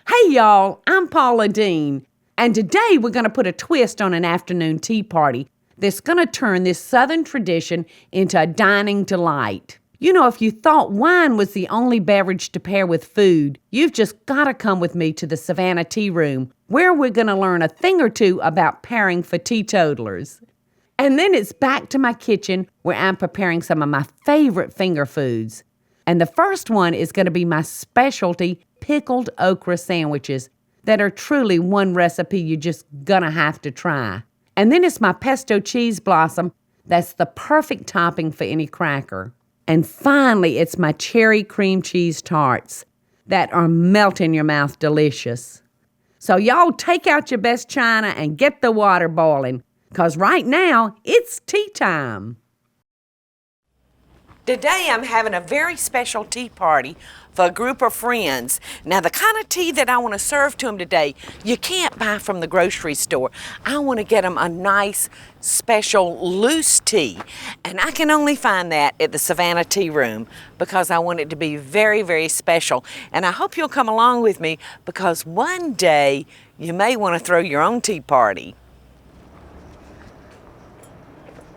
Hey y'all, I'm Paula Deen, and today we're going to put a twist on an afternoon tea party that's going to turn this Southern tradition into a dining delight. You know, if you thought wine was the only beverage to pair with food, you've just got to come with me to the Savannah Tea Room, where we're going to learn a thing or two about pairing for teetotalers. And then it's back to my kitchen where I'm preparing some of my favorite finger foods. And the first one is going to be my specialty pickled okra sandwiches that are truly one recipe you're just gonna have to try. And then it's my pesto cheese blossom that's the perfect topping for any cracker. And finally, it's my cherry cream cheese tarts that are melt in your mouth delicious. So y'all take out your best china and get the water boiling, 'cause right now it's tea time. Today I'm having a very special tea party for a group of friends. Now the kind of tea that I want to serve to them today, you can't buy from the grocery store. I want to get them a nice special loose tea. And I can only find that at the Savannah Tea Room because I want it to be very, very special. And I hope you'll come along with me because one day you may want to throw your own tea party.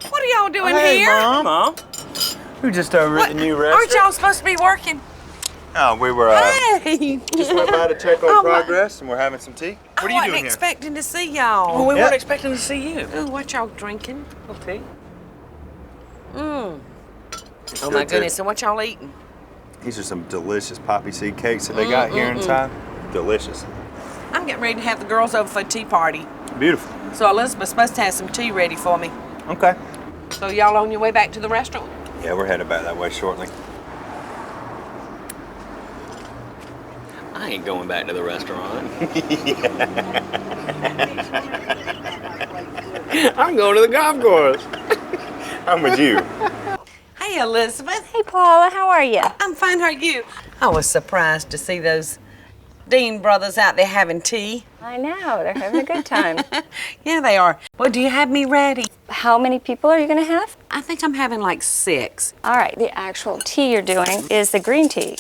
What are y'all doing here? Mom. We just over at the new restaurant. Aren't y'all supposed to be working? Oh, we were Hey! just went by to check on progress, and we're having some tea. What are you doing here? I wasn't expecting to see y'all. Well, we weren't expecting to see you. Ooh, what y'all drinking? Tea. Oh my goodness, and what y'all eating? These are some delicious poppy seed cakes that they got here in town. Delicious. I'm getting ready to have the girls over for a tea party. Beautiful. So Elizabeth's supposed to have some tea ready for me. Okay. So y'all on your way back to the restaurant? Yeah, we're headed back that way shortly. I ain't going back to the restaurant. I'm going to the golf course. I'm with you. Hey, Elizabeth. Hey, Paula, how are you? I'm fine, how are you? I was surprised to see those Deen brothers out there having tea. I know, they're having a good time. Yeah, they are. Well, do you have me ready? How many people are you going to have? I think I'm having like 6. All right, the actual tea you're doing is the green tea.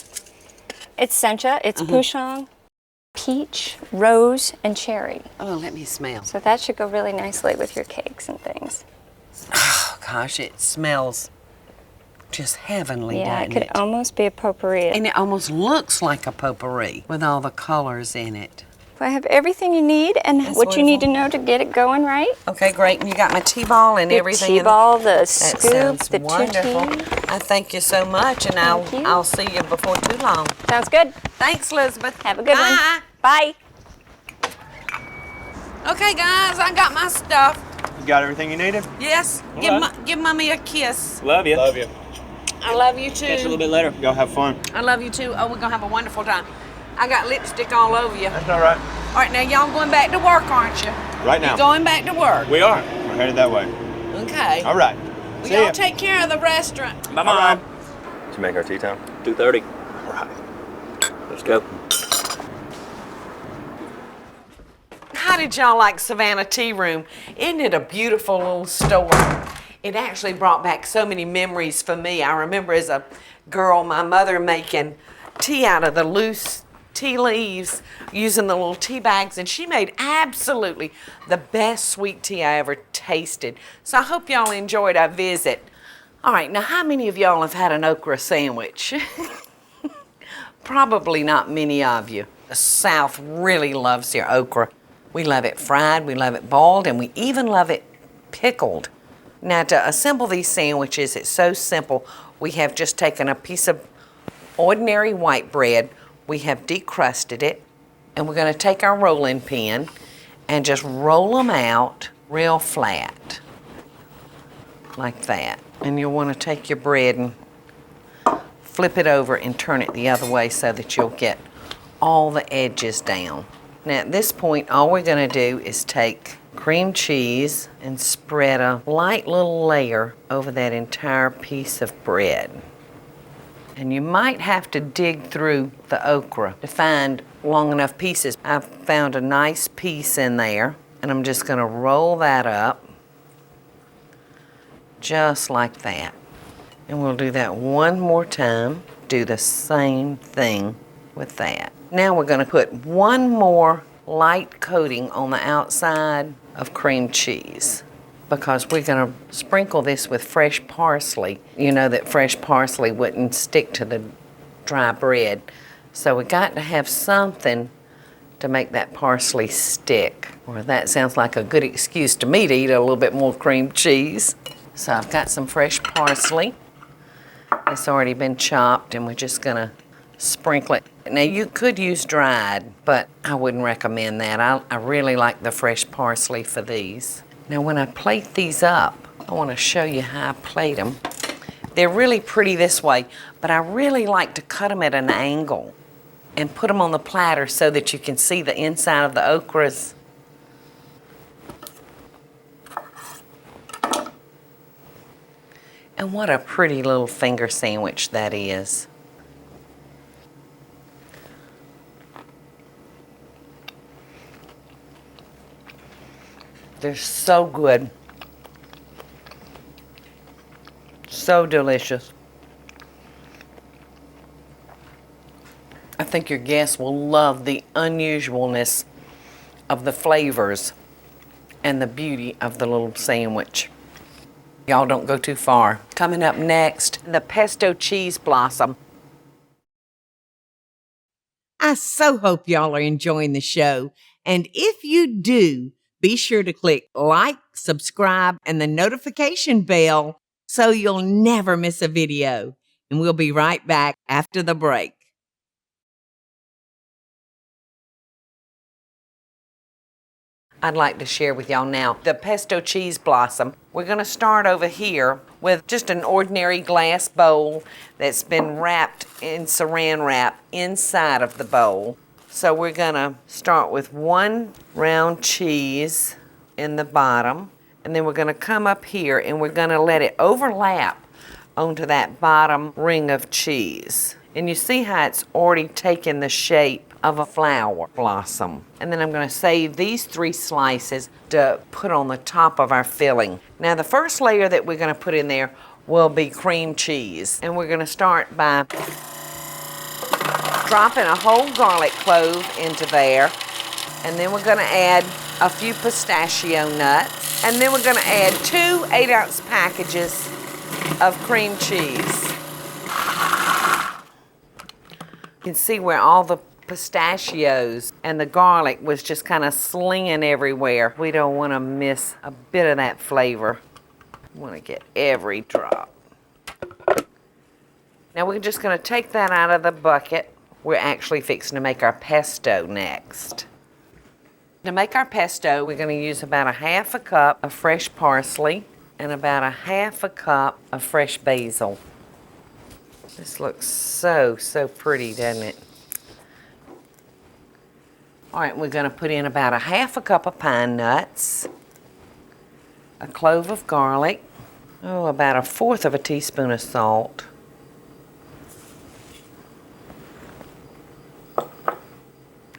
It's sencha, it's pouchong, peach, rose, and cherry. Oh, let me smell. So that should go really nicely with your cakes and things. Oh, gosh, it smells just heavenly, Yeah, it doesn't could almost be a potpourri. And it almost looks like a potpourri with all the colors in it. I have everything you need and That's what you need to wonderful. know to get it going right. Okay, great. And you got my tea ball and The everything. tea ball, the That scoop, sounds the wonderful. tutti. I thank you so much, and Thank you. I'll see you before too long. Sounds good. Thanks, Elizabeth. Have a good one. Bye. Bye. Okay, guys, I got my stuff. You got everything you needed? Yes, give Mommy a kiss. Love you. Love you. I love you too. Catch you a little bit later. Go have fun. I love you too. Oh, we're gonna have a wonderful time. I got lipstick all over you. That's all right. All right, now y'all going back to work, aren't you? Right now. You're going back to work. We are. We're headed that way. Okay. All right. Well, See y'all ya. take care of the restaurant. Bye, All right. Mom. Did you make our tea time? 2:30. All right. Let's go. How did y'all like Savannah Tea Room? Isn't it a beautiful little store? It actually brought back so many memories for me. I remember as a girl, my mother making tea out of the loose tea leaves using the little tea bags, and she made absolutely the best sweet tea I ever tasted. So I hope y'all enjoyed our visit. All right, now how many of y'all have had an okra sandwich? Probably not many of you. The South really loves their okra. We love it fried, we love it boiled, and we even love it pickled. Now to assemble these sandwiches, it's so simple. We have just taken a piece of ordinary white bread, we have decrusted it, and we're going to take our rolling pin and just roll them out real flat, like that. And you'll want to take your bread and flip it over and turn it the other way so that you'll get all the edges down. Now at this point, all we're going to do is take cream cheese and spread a light little layer over that entire piece of bread. And you might have to dig through the okra to find long enough pieces. I've found a nice piece in there, and I'm just going to roll that up just like that. And we'll do that one more time. Do the same thing with that. Now we're going to put one more light coating on the outside of cream cheese because we're going to sprinkle this with fresh parsley. You know that fresh parsley wouldn't stick to the dry bread. So we got to have something to make that parsley stick. Or that sounds like a good excuse to me to eat a little bit more cream cheese. So I've got some fresh parsley. It's already been chopped and we're just gonna sprinkle it. Now you could use dried, but I wouldn't recommend that. I really like the fresh parsley for these. Now when I plate these up, I wanna show you how I plate them. They're really pretty this way, but I really like to cut them at an angle and put them on the platter so that you can see the inside of the okras. And what a pretty little finger sandwich that is. They're so good. So delicious. I think your guests will love the unusualness of the flavors and the beauty of the little sandwich. Y'all don't go too far. Coming up next, the pesto cheese blossom. I so hope y'all are enjoying the show. And if you do, be sure to click like, subscribe, and the notification bell so you'll never miss a video. And we'll be right back after the break. I'd like to share with y'all now the pesto cheese blossom. We're going to start over here with just an ordinary glass bowl that's been wrapped in saran wrap inside of the bowl. So we're going to start with one round cheese in the bottom, and then we're going to come up here and we're going to let it overlap onto that bottom ring of cheese. And you see how it's already taken the shape of a flower blossom. And then I'm going to save these 3 slices to put on the top of our filling. Now the first layer that we're going to put in there will be cream cheese. And we're going to start by dropping a whole garlic clove into there. And then we're going to add a few pistachio nuts. And then we're going to add 2 8-ounce packages of cream cheese. You can see where all the pistachios and the garlic was just kind of slinging everywhere. We don't want to miss a bit of that flavor. We want to get every drop. Now we're just going to take that out of the bucket. We're actually fixing to make our pesto next. To make our pesto, we're going to use about 1/2 cup of fresh parsley and about 1/2 cup of fresh basil. This looks so pretty, doesn't it? All right, we're going to put in about 1/2 cup of pine nuts, a clove of garlic, about 1/4 teaspoon of salt,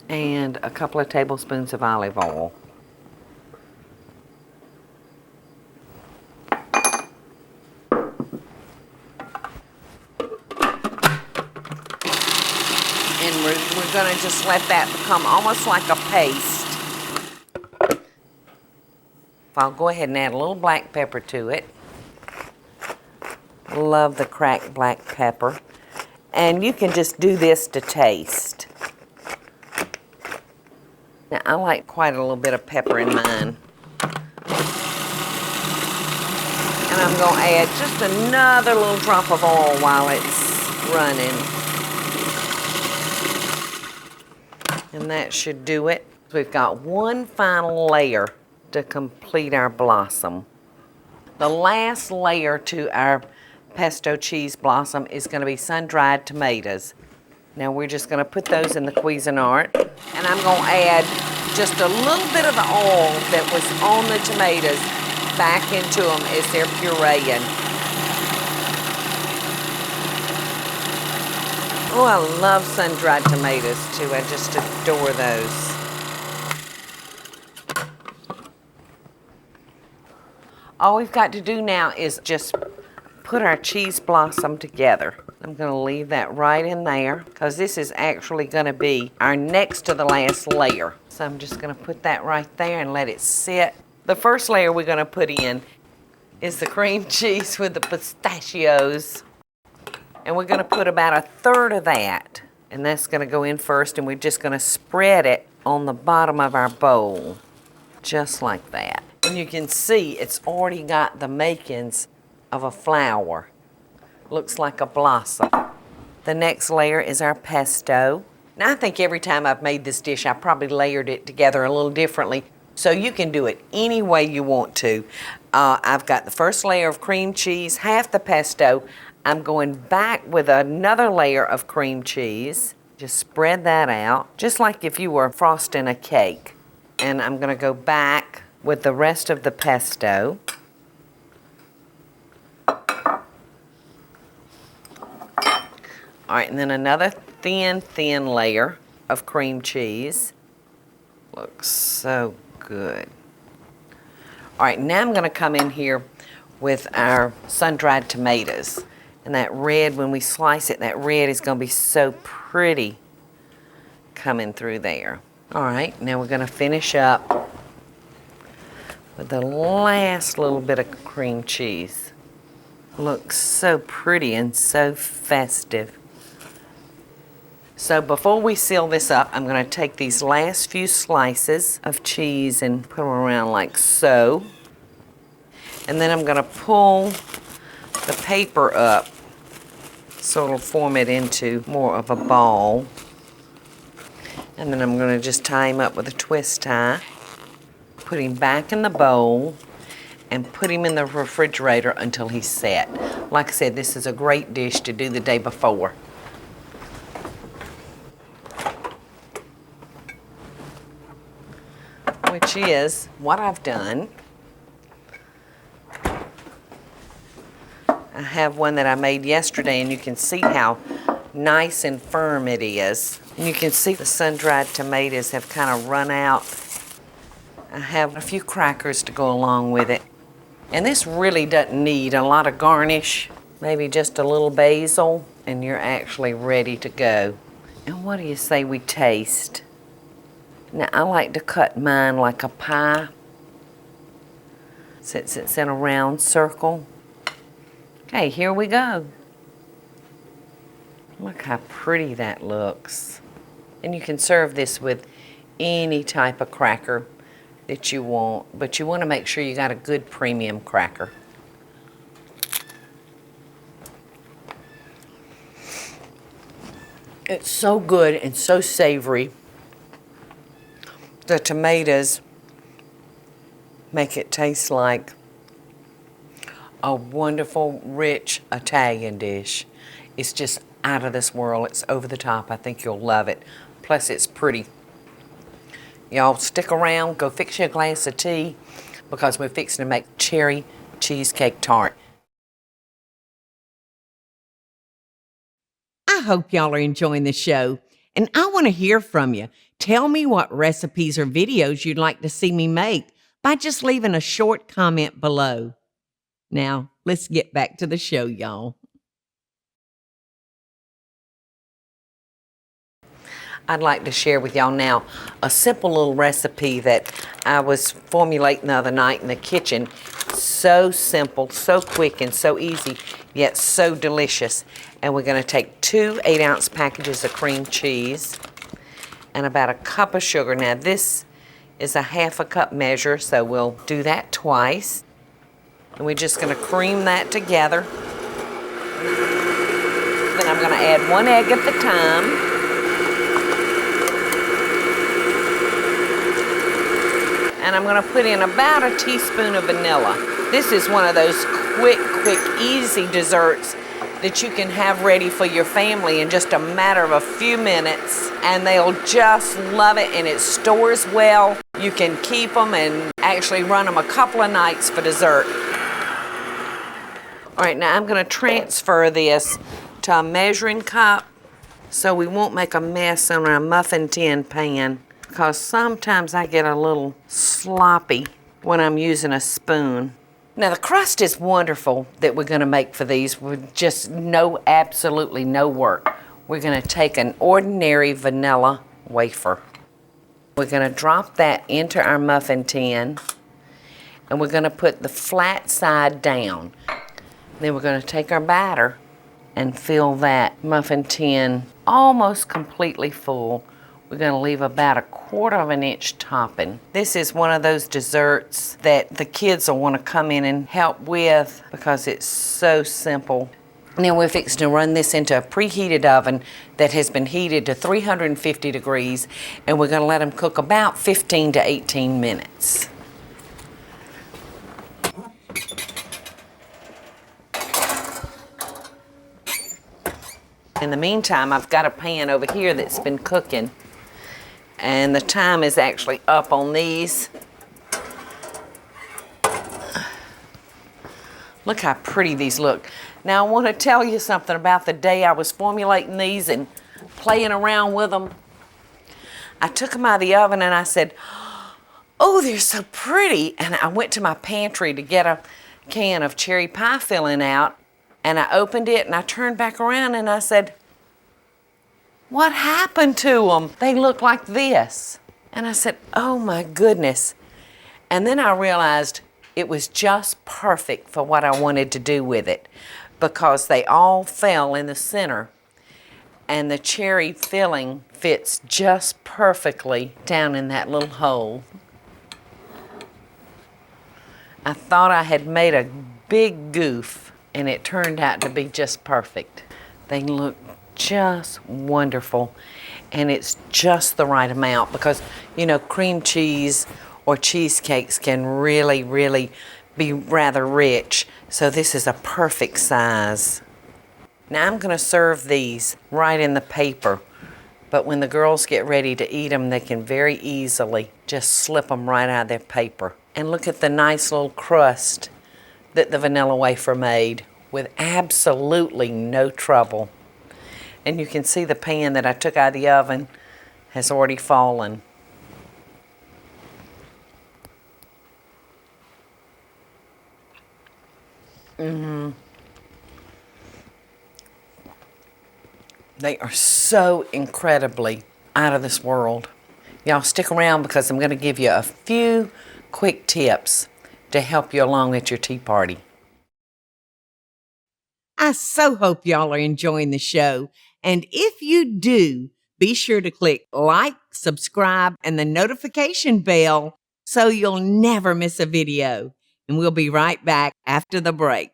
and a couple of tablespoons of olive oil. And we're going to just let that become almost like a paste. I'll go ahead and add a little black pepper to it. Love the cracked black pepper. And you can just do this to taste. Now, I like quite a little bit of pepper in mine. And I'm going to add just another little drop of oil while it's running. And that should do it. We've got one final layer to complete our blossom. The last layer to our pesto cheese blossom is going to be sun-dried tomatoes. Now we're just going to put those in the Cuisinart. And I'm going to add just a little bit of the oil that was on the tomatoes back into them as they're pureeing. Oh, I love sun-dried tomatoes too. I just adore those. All we've got to do now is just put our cheese blossom together. I'm going to leave that right in there because this is actually going to be our next to the last layer. So I'm just going to put that right there and let it sit. The first layer we're going to put in is the cream cheese with the pistachios. And we're going to put about 1/3 of that. And that's going to go in first, and we're just going to spread it on the bottom of our bowl. Just like that. And you can see it's already got the makings of a flower. Looks like a blossom. The next layer is our pesto. Now I think every time I've made this dish, I probably layered it together a little differently. So you can do it any way you want to. I've got the first layer of cream cheese, half the pesto. I'm going back with another layer of cream cheese. Just spread that out, just like if you were frosting a cake. And I'm gonna go back with the rest of the pesto. All right, and then another thin layer of cream cheese. Looks so good. All right, now I'm gonna come in here with our sun-dried tomatoes. And that red, when we slice it, that red is gonna be so pretty coming through there. All right, now we're gonna finish up with the last little bit of cream cheese. Looks so pretty and so festive. So before we seal this up, I'm gonna take these last few slices of cheese and put them around like so. And then I'm gonna pull the paper up so it'll form it into more of a ball. And then I'm gonna just tie him up with a twist tie, put him back in the bowl, and put him in the refrigerator until he's set. Like I said, this is a great dish to do the day before. Which is what I've done. I have one that I made yesterday, and you can see how nice and firm it is. And you can see the sun-dried tomatoes have kind of run out. I have a few crackers to go along with it. And this really doesn't need a lot of garnish, maybe just a little basil, and you're actually ready to go. And what do you say we taste? Now, I like to cut mine like a pie, since it's in a round circle. Okay, here we go. Look how pretty that looks. And you can serve this with any type of cracker that you want, but you want to make sure you got a good premium cracker. It's so good and so savory. The tomatoes make it taste like a wonderful, rich Italian dish. It's just out of this world. It's over the top. I think you'll love it. Plus, it's pretty. Y'all stick around, go fix you a glass of tea, because we're fixing to make cherry cheesecake tart. I hope y'all are enjoying the show, and I want to hear from you. Tell me what recipes or videos you'd like to see me make by just leaving a short comment below. Now, let's get back to the show, y'all. I'd like to share with y'all now a simple little recipe that I was formulating the other night in the kitchen. So simple, so quick, and so easy, yet so delicious. And we're going to take 2 8-ounce packages of cream cheese and about a cup of sugar. Now, this is a 1/2 cup measure, so we'll do that twice. And we're just going to cream that together. Then I'm going to add 1 egg at the time. And I'm going to put in about a teaspoon of vanilla. This is one of those quick, easy desserts that you can have ready for your family in just a matter of a few minutes, and they'll just love it, and it stores well. You can keep them and actually run them a couple of nights for dessert. All right, now I'm going to transfer this to a measuring cup so we won't make a mess on our muffin tin pan, because sometimes I get a little sloppy when I'm using a spoon. Now the crust is wonderful that we're going to make for these with just absolutely no work. We're going to take an ordinary vanilla wafer. We're going to drop that into our muffin tin, and we're going to put the flat side down. Then we're going to take our batter and fill that muffin tin almost completely full. We're going to leave about 1/4 of an inch topping. This is one of those desserts that the kids will want to come in and help with because it's so simple. Now we're fixing to run this into a preheated oven that has been heated to 350 degrees, and we're going to let them cook about 15 to 18 minutes. In the meantime, I've got a pan over here that's been cooking, and the time is actually up on these. Look how pretty these look. Now I want to tell you something about the day I was formulating these and playing around with them. I took them out of the oven and I said, oh, they're so pretty. And I went to my pantry to get a can of cherry pie filling out, and I opened it and I turned back around and I said, what happened to them? They look like this. And I said, oh my goodness. And then I realized it was just perfect for what I wanted to do with it, because they all fell in the center and the cherry filling fits just perfectly down in that little hole. I thought I had made a big goof, and it turned out to be just perfect. They look just wonderful, and it's just the right amount because, you know, cream cheese or cheesecakes can really be rather rich, so this is a perfect size. Now I'm going to serve these right in the paper, but when the girls get ready to eat them, they can very easily just slip them right out of their paper. And look at the nice little crust that the vanilla wafer made with absolutely no trouble. And you can see the pan that I took out of the oven has already fallen. They are so incredibly out of this world. Y'all stick around because I'm going to give you a few quick tips to help you along at your tea party. I so hope y'all are enjoying the show. And if you do, be sure to click like, subscribe, and the notification bell so you'll never miss a video. And we'll be right back after the break.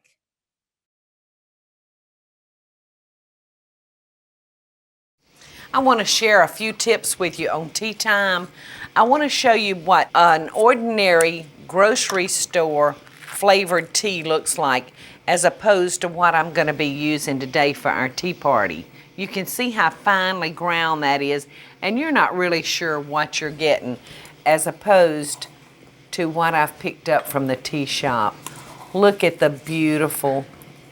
I want to share a few tips with you on tea time. I want to show you what an ordinary grocery store flavored tea looks like as opposed to what I'm going to be using today for our tea party. You can see how finely ground that is, and you're not really sure what you're getting as opposed to what I've picked up from the tea shop. Look at the beautiful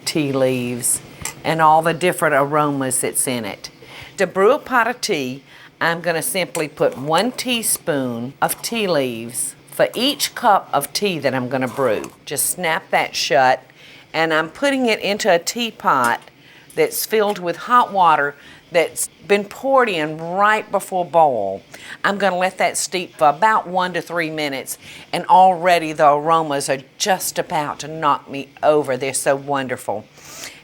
tea leaves and all the different aromas that's in it. To brew a pot of tea, I'm going to simply put 1 teaspoon of tea leaves for each cup of tea that I'm going to brew. Just snap that shut, and I'm putting it into a teapot that's filled with hot water that's been poured in right before boil. I'm going to let that steep for about 1 to 3 minutes, and already the aromas are just about to knock me over. They're so wonderful.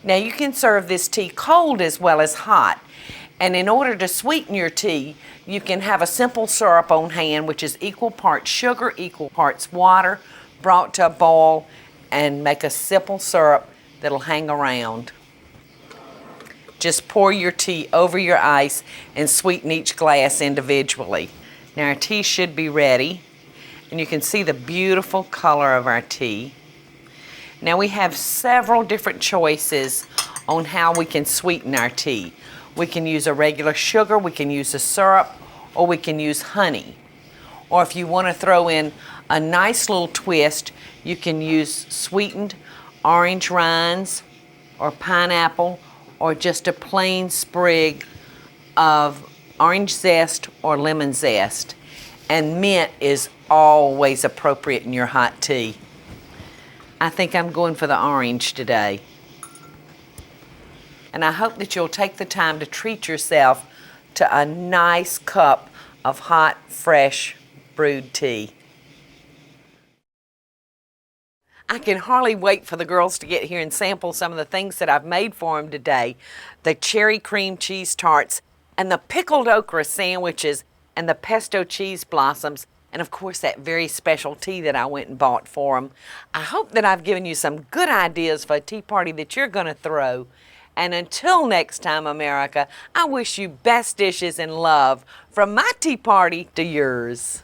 Now you can serve this tea cold as well as hot. And in order to sweeten your tea, you can have a simple syrup on hand, which is equal parts sugar, equal parts water, brought to a boil, and make a simple syrup that'll hang around. Just pour your tea over your ice and sweeten each glass individually. Now our tea should be ready, and you can see the beautiful color of our tea. Now we have several different choices on how we can sweeten our tea. We can use a regular sugar, we can use a syrup, or we can use honey. Or if you want to throw in a nice little twist, you can use sweetened orange rinds or pineapple, or just a plain sprig of orange zest or lemon zest. And mint is always appropriate in your hot tea. I think I'm going for the orange today. And I hope that you'll take the time to treat yourself to a nice cup of hot, fresh brewed tea. I can hardly wait for the girls to get here and sample some of the things that I've made for them today. The cherry cream cheese tarts and the pickled okra sandwiches and the pesto cheese blossoms, and of course that very special tea that I went and bought for them. I hope that I've given you some good ideas for a tea party that you're going to throw. And until next time, America, I wish you best dishes and love from my tea party to yours.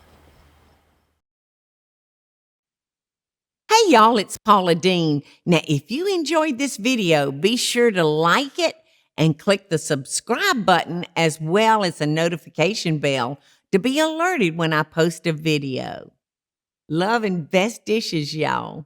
Hey y'all, it's Paula Deen. Now, if you enjoyed this video, be sure to like it and click the subscribe button as well as the notification bell to be alerted when I post a video. Love and best dishes, y'all.